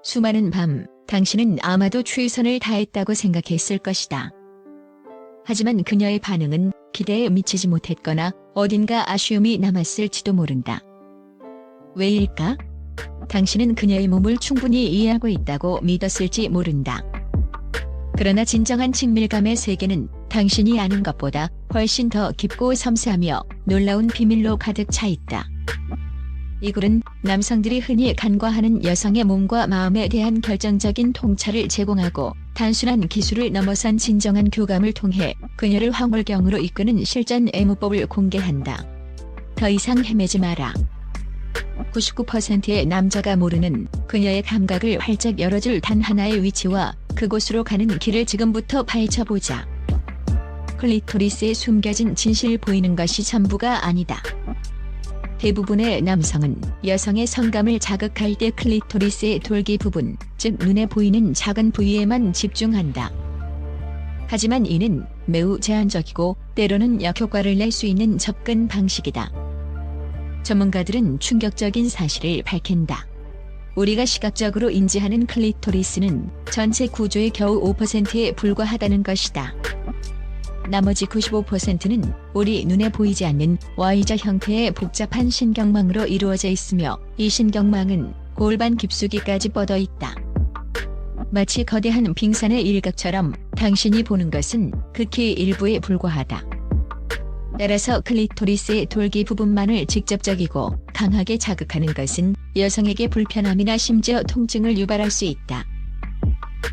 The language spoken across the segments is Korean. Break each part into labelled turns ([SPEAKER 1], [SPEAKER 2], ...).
[SPEAKER 1] 수많은 밤, 당신은 아마도 최선을 다했다고 생각했을 것이다. 하지만 그녀의 반응은 기대에 미치지 못했거나 어딘가 아쉬움이 남았을지도 모른다. 왜일까? 당신은 그녀의 몸을 충분히 이해하고 있다고 믿었을지 모른다. 그러나 진정한 친밀감의 세계는 당신이 아는 것보다 훨씬 더 깊고 섬세하며 놀라운 비밀로 가득 차 있다. 이 글은 남성들이 흔히 간과하는 여성의 몸과 마음에 대한 결정적인 통찰을 제공하고 단순한 기술을 넘어선 진정한 교감을 통해 그녀를 황홀경으로 이끄는 실전 애무법을 공개한다. 더 이상 헤매지 마라. 99%의 남자가 모르는 그녀의 감각을 활짝 열어줄 단 하나의 위치와 그곳으로 가는 길을 지금부터 파헤쳐보자. 클리토리스에 숨겨진 진실 보이는 것이 전부가 아니다. 대부분의 남성은 여성의 성감을 자극할 때 클리토리스의 돌기 부분, 즉 눈에 보이는 작은 부위에만 집중한다. 하지만 이는 매우 제한적이고 때로는 역효과를 낼 수 있는 접근 방식이다. 전문가들은 충격적인 사실을 밝힌다. 우리가 시각적으로 인지하는 클리토리스는 전체 구조의 겨우 5%에 불과하다는 것이다. 나머지 95%는 우리 눈에 보이지 않는 Y자 형태의 복잡한 신경망으로 이루어져 있으며 이 신경망은 골반 깊숙이까지 뻗어 있다. 마치 거대한 빙산의 일각처럼 당신이 보는 것은 극히 일부에 불과하다. 따라서 클리토리스의 돌기 부분만을 직접적이고 강하게 자극하는 것은 여성에게 불편함이나 심지어 통증을 유발할 수 있다.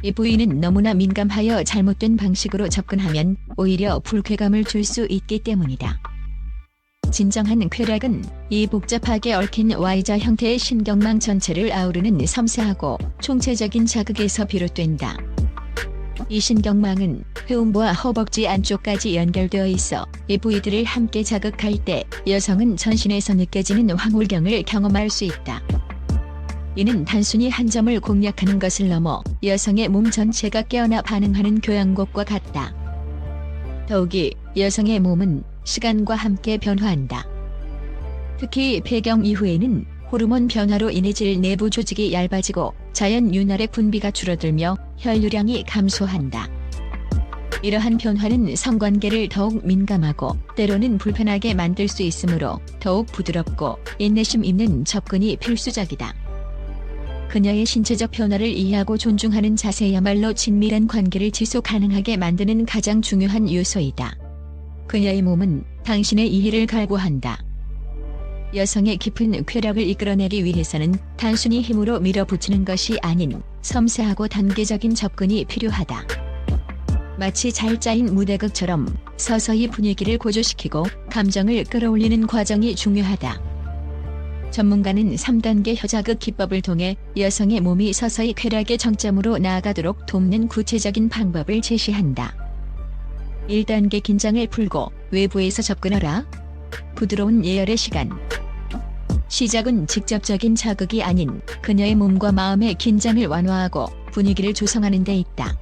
[SPEAKER 1] 이 부위는 너무나 민감하여 잘못된 방식으로 접근하면 오히려 불쾌감을 줄 수 있기 때문이다. 진정한 쾌락은 이 복잡하게 얽힌 Y자 형태의 신경망 전체를 아우르는 섬세하고 총체적인 자극에서 비롯된다. 이 신경망은 회음부와 허벅지 안쪽까지 연결되어 있어 이 부위들을 함께 자극할 때 여성은 전신에서 느껴지는 황홀경을 경험할 수 있다. 이는 단순히 한 점을 공략하는 것을 넘어 여성의 몸 전체가 깨어나 반응하는 교향곡과 같다. 더욱이 여성의 몸은 시간과 함께 변화한다. 특히 폐경 이후에는 호르몬 변화로 인해 질 내부 조직이 얇아지고 자연 윤활의 분비가 줄어들며 혈류량이 감소한다. 이러한 변화는 성관계를 더욱 민감하고 때로는 불편하게 만들 수 있으므로 더욱 부드럽고 인내심 있는 접근이 필수적이다. 그녀의 신체적 변화를 이해하고 존중하는 자세야말로 친밀한 관계를 지속 가능하게 만드는 가장 중요한 요소이다. 그녀의 몸은 당신의 이해를 갈구한다. 여성의 깊은 쾌락을 이끌어내기 위해서는 단순히 힘으로 밀어붙이는 것이 아닌 섬세하고 단계적인 접근이 필요하다. 마치 잘 짜인 무대극처럼 서서히 분위기를 고조시키고 감정을 끌어올리는 과정이 중요하다. 전문가는 3단계 혀자극 기법을 통해 여성의 몸이 서서히 쾌락의 정점으로 나아가도록 돕는 구체적인 방법을 제시한다. 1단계 긴장을 풀고 외부에서 접근하라. 부드러운 예열의 시간. 시작은 직접적인 자극이 아닌 그녀의 몸과 마음의 긴장을 완화하고 분위기를 조성하는 데 있다.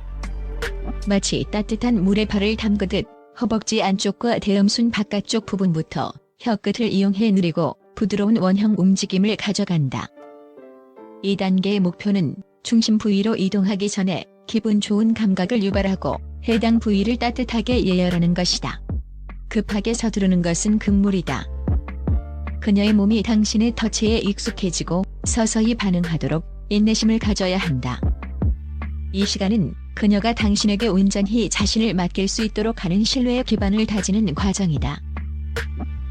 [SPEAKER 1] 마치 따뜻한 물에 발을 담그듯 허벅지 안쪽과 대음순 바깥쪽 부분부터 혀끝을 이용해 느리고 부드러운 원형 움직임을 가져간다. 2단계의 목표는 중심 부위로 이동하기 전에 기분 좋은 감각을 유발하고 해당 부위를 따뜻하게 예열하는 것이다. 급하게 서두르는 것은 금물이다. 그녀의 몸이 당신의 터치에 익숙해지고 서서히 반응하도록 인내심을 가져야 한다. 이 시간은 그녀가 당신에게 온전히 자신을 맡길 수 있도록 하는 신뢰의 기반을 다지는 과정이다.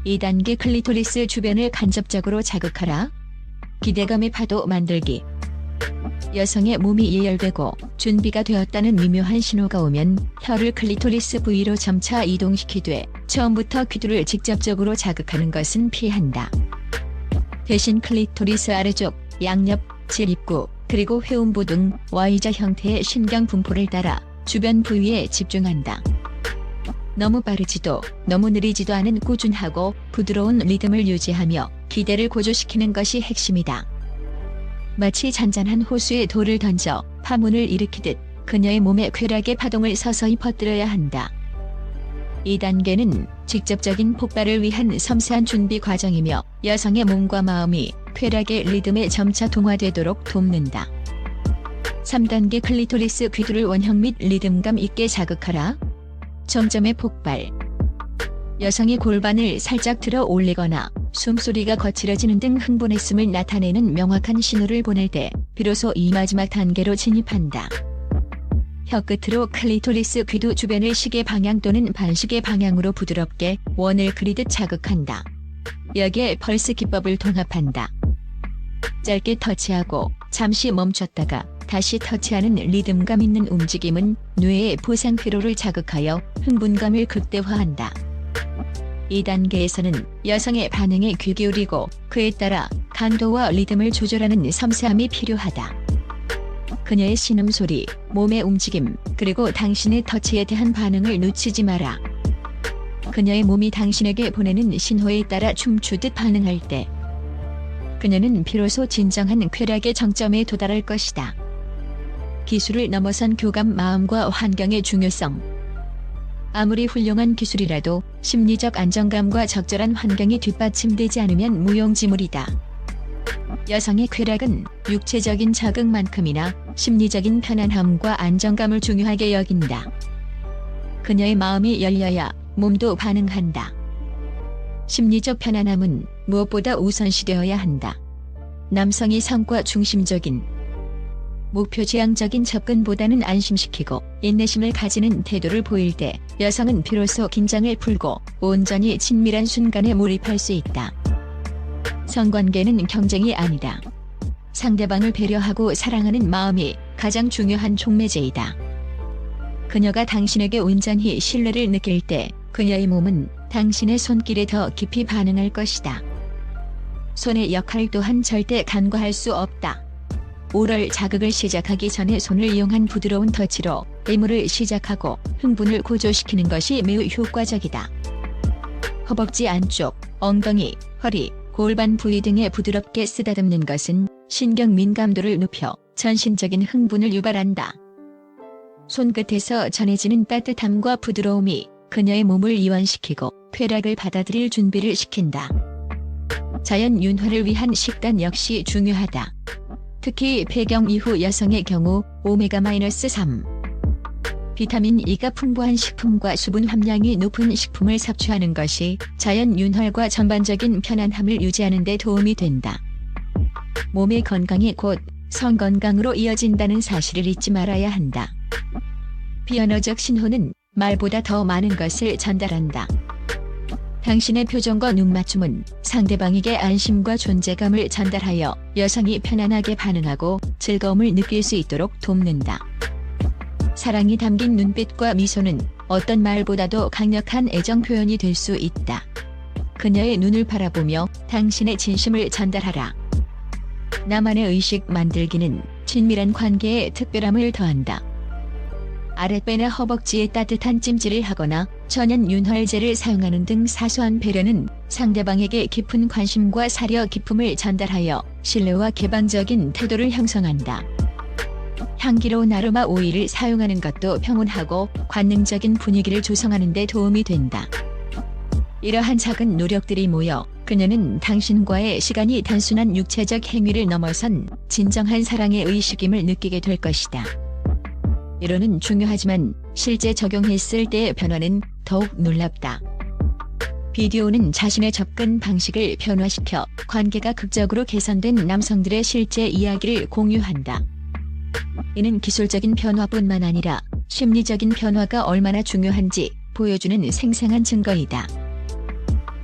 [SPEAKER 1] 2단계 클리토리스 주변을 간접적으로 자극하라. 기대감의 파도 만들기. 여성의 몸이 예열되고 준비가 되었다는 미묘한 신호가 오면 혀를 클리토리스 부위로 점차 이동시키되 처음부터 귀두를 직접적으로 자극하는 것은 피한다. 대신 클리토리스 아래쪽, 양옆, 질 입구, 그리고 회음부 등 Y자 형태의 신경 분포를 따라 주변 부위에 집중한다. 너무 빠르지도 너무 느리지도 않은 꾸준하고 부드러운 리듬을 유지하며 기대를 고조시키는 것이 핵심이다. 마치 잔잔한 호수에 돌을 던져 파문을 일으키듯 그녀의 몸에 쾌락의 파동을 서서히 퍼뜨려야 한다. 2단계는 직접적인 폭발을 위한 섬세한 준비 과정이며 여성의 몸과 마음이 쾌락의 리듬에 점차 동화되도록 돕는다. 3단계 클리토리스 귀두를 원형 및 리듬감 있게 자극하라. 정점의 폭발. 여성이 골반을 살짝 들어 올리거나 숨소리가 거칠어지는 등 흥분했음을 나타내는 명확한 신호를 보낼 때 비로소 이 마지막 단계로 진입한다. 혀끝으로 클리토리스 귀두 주변을 시계 방향 또는 반시계 방향으로 부드럽게 원을 그리듯 자극한다. 여기에 펄스 기법을 통합한다. 짧게 터치하고 잠시 멈췄다가 다시 터치하는 리듬감 있는 움직임은 뇌의 보상 회로를 자극하여 흥분감을 극대화한다. 2단계에서는 여성의 반응에 귀 기울이고 그에 따라 강도와 리듬을 조절하는 섬세함이 필요하다. 그녀의 신음소리, 몸의 움직임, 그리고 당신의 터치에 대한 반응을 놓치지 마라. 그녀의 몸이 당신에게 보내는 신호에 따라 춤추듯 반응할 때 그녀는 비로소 진정한 쾌락의 정점에 도달할 것이다. 기술을 넘어선 교감, 마음과 환경의 중요성. 아무리 훌륭한 기술이라도 심리적 안정감과 적절한 환경이 뒷받침되지 않으면 무용지물이다. 여성의 쾌락은 육체적인 자극만큼이나 심리적인 편안함과 안정감을 중요하게 여긴다. 그녀의 마음이 열려야 몸도 반응한다. 심리적 편안함은 무엇보다 우선시되어야 한다. 남성이 성과 중심적인 목표지향적인 접근보다는 안심시키고 인내심을 가지는 태도를 보일 때 여성은 비로소 긴장을 풀고 온전히 친밀한 순간에 몰입할 수 있다. 성관계는 경쟁이 아니다. 상대방을 배려하고 사랑하는 마음이 가장 중요한 촉매제이다. 그녀가 당신에게 온전히 신뢰를 느낄 때 그녀의 몸은 당신의 손길에 더 깊이 반응할 것이다. 손의 역할 또한 절대 간과할 수 없다. 오럴 자극을 시작하기 전에 손을 이용한 부드러운 터치로 애무를 시작하고 흥분을 고조시키는 것이 매우 효과적이다. 허벅지 안쪽, 엉덩이, 허리, 골반 부위 등에 부드럽게 쓰다듬는 것은 신경 민감도를 높여 전신적인 흥분을 유발한다. 손끝에서 전해지는 따뜻함과 부드러움이 그녀의 몸을 이완시키고 쾌락을 받아들일 준비를 시킨다. 자연 윤활을 위한 식단 역시 중요하다. 특히 폐경 이후 여성의 경우 오메가-3, 비타민 E가 풍부한 식품과 수분 함량이 높은 식품을 섭취하는 것이 자연 윤활과 전반적인 편안함을 유지하는 데 도움이 된다. 몸의 건강이 곧 성 건강으로 이어진다는 사실을 잊지 말아야 한다. 비언어적 신호는 말보다 더 많은 것을 전달한다. 당신의 표정과 눈맞춤은 상대방에게 안심과 존재감을 전달하여 여성이 편안하게 반응하고 즐거움을 느낄 수 있도록 돕는다. 사랑이 담긴 눈빛과 미소는 어떤 말보다도 강력한 애정 표현이 될 수 있다. 그녀의 눈을 바라보며 당신의 진심을 전달하라. 나만의 의식 만들기는 친밀한 관계에 특별함을 더한다. 아랫배나 허벅지에 따뜻한 찜질을 하거나 천연 윤활제를 사용하는 등 사소한 배려는 상대방에게 깊은 관심과 사려 깊음을 전달하여 신뢰와 개방적인 태도를 형성한다. 향기로운 아로마 오일을 사용하는 것도 평온하고 관능적인 분위기를 조성하는 데 도움이 된다. 이러한 작은 노력들이 모여 그녀는 당신과의 시간이 단순한 육체적 행위를 넘어선 진정한 사랑의 의식임을 느끼게 될 것이다. 이론은 중요하지만 실제 적용했을 때의 변화는 더욱 놀랍다. 비디오는 자신의 접근 방식을 변화시켜 관계가 극적으로 개선된 남성들의 실제 이야기를 공유한다. 이는 기술적인 변화뿐만 아니라 심리적인 변화가 얼마나 중요한지 보여주는 생생한 증거이다.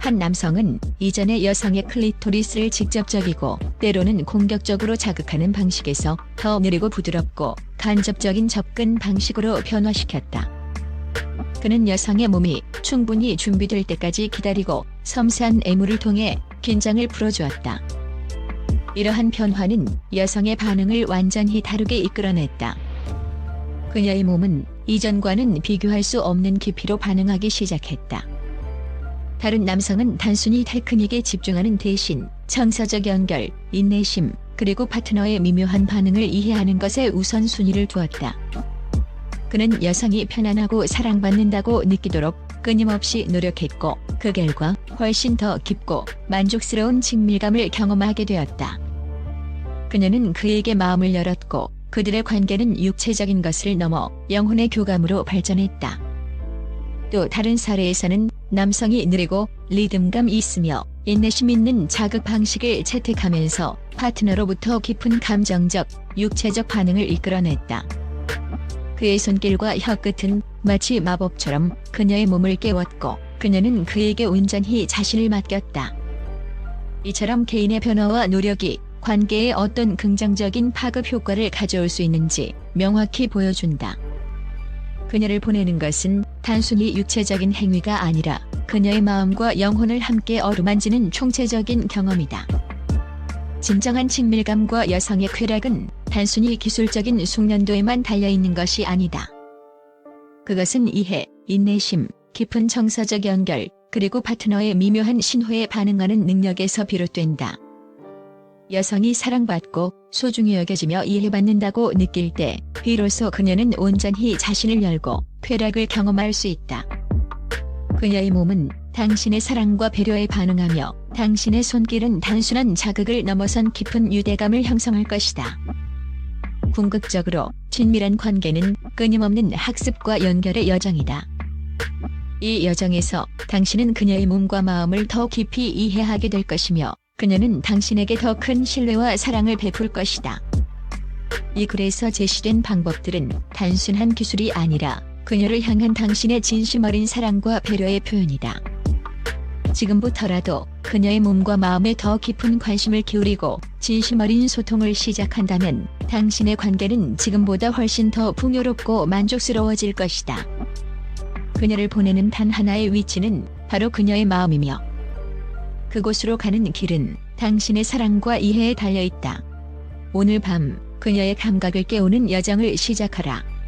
[SPEAKER 1] 한 남성은 이전에 여성의 클리토리스를 직접적이고 때로는 공격적으로 자극하는 방식에서 더 느리고 부드럽고 간접적인 접근 방식으로 변화시켰다. 그는 여성의 몸이 충분히 준비될 때까지 기다리고 섬세한 애무를 통해 긴장을 풀어주었다. 이러한 변화는 여성의 반응을 완전히 다르게 이끌어냈다. 그녀의 몸은 이전과는 비교할 수 없는 깊이로 반응하기 시작했다. 다른 남성은 단순히 테크닉에 집중하는 대신 정서적 연결, 인내심, 그리고 파트너의 미묘한 반응을 이해하는 것에 우선순위를 두었다. 그는 여성이 편안하고 사랑받는다고 느끼도록 끊임없이 노력했고 그 결과 훨씬 더 깊고 만족스러운 친밀감을 경험하게 되었다. 그녀는 그에게 마음을 열었고 그들의 관계는 육체적인 것을 넘어 영혼의 교감으로 발전했다. 또 다른 사례에서는 남성이 느리고 리듬감이 있으며 인내심 있는 자극 방식을 채택하면서 파트너로부터 깊은 감정적, 육체적 반응을 이끌어냈다. 그의 손길과 혀끝은 마치 마법처럼 그녀의 몸을 깨웠고 그녀는 그에게 온전히 자신을 맡겼다. 이처럼 개인의 변화와 노력이 관계에 어떤 긍정적인 파급 효과를 가져올 수 있는지 명확히 보여준다. 그녀를 보내는 것은 단순히 육체적인 행위가 아니라 그녀의 마음과 영혼을 함께 어루만지는 총체적인 경험이다. 진정한 친밀감과 여성의 쾌락은 단순히 기술적인 숙련도에만 달려있는 것이 아니다. 그것은 이해, 인내심, 깊은 정서적 연결, 그리고 파트너의 미묘한 신호에 반응하는 능력에서 비롯된다. 여성이 사랑받고 소중히 여겨지며 이해받는다고 느낄 때 비로소 그녀는 온전히 자신을 열고 쾌락을 경험할 수 있다. 그녀의 몸은 당신의 사랑과 배려에 반응하며 당신의 손길은 단순한 자극을 넘어선 깊은 유대감을 형성할 것이다. 궁극적으로 친밀한 관계는 끊임없는 학습과 연결의 여정이다. 이 여정에서 당신은 그녀의 몸과 마음을 더 깊이 이해하게 될 것이며 그녀는 당신에게 더 큰 신뢰와 사랑을 베풀 것이다. 이 글에서 제시된 방법들은 단순한 기술이 아니라 그녀를 향한 당신의 진심 어린 사랑과 배려의 표현이다. 지금부터라도 그녀의 몸과 마음에 더 깊은 관심을 기울이고 진심 어린 소통을 시작한다면 당신의 관계는 지금보다 훨씬 더 풍요롭고 만족스러워질 것이다. 그녀를 보내는 단 하나의 위치는 바로 그녀의 마음이며 그곳으로 가는 길은 당신의 사랑과 이해에 달려있다. 오늘 밤 그녀의 감각을 깨우는 여정을 시작하라.